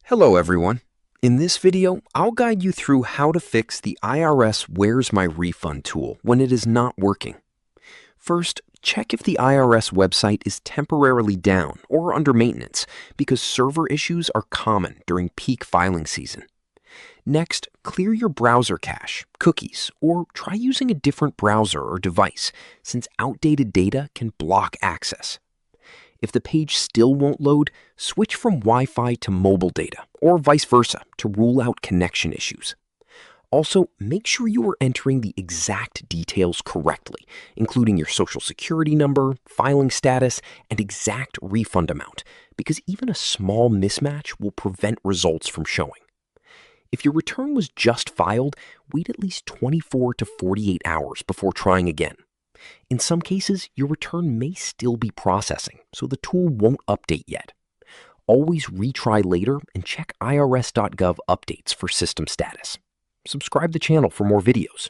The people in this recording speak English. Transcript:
Hello everyone. In this video, I'll guide you through how to fix the IRS Where's My Refund tool when it is not working. First, check if the IRS website is temporarily down or under maintenance because server issues are common during peak filing season. Next, clear your browser cache, cookies, or try using a different browser or device since outdated data can block access. If the page still won't load, switch from Wi-Fi to mobile data, or vice versa, to rule out connection issues. Also, make sure you are entering the exact details correctly, including your social security number, filing status, and exact refund amount, because even a small mismatch will prevent results from showing. If your return was just filed, wait at least 24 to 48 hours before trying again. In some cases, your return may still be processing, so the tool won't update yet. Always retry later and check irs.gov updates for system status. Subscribe to the channel for more videos.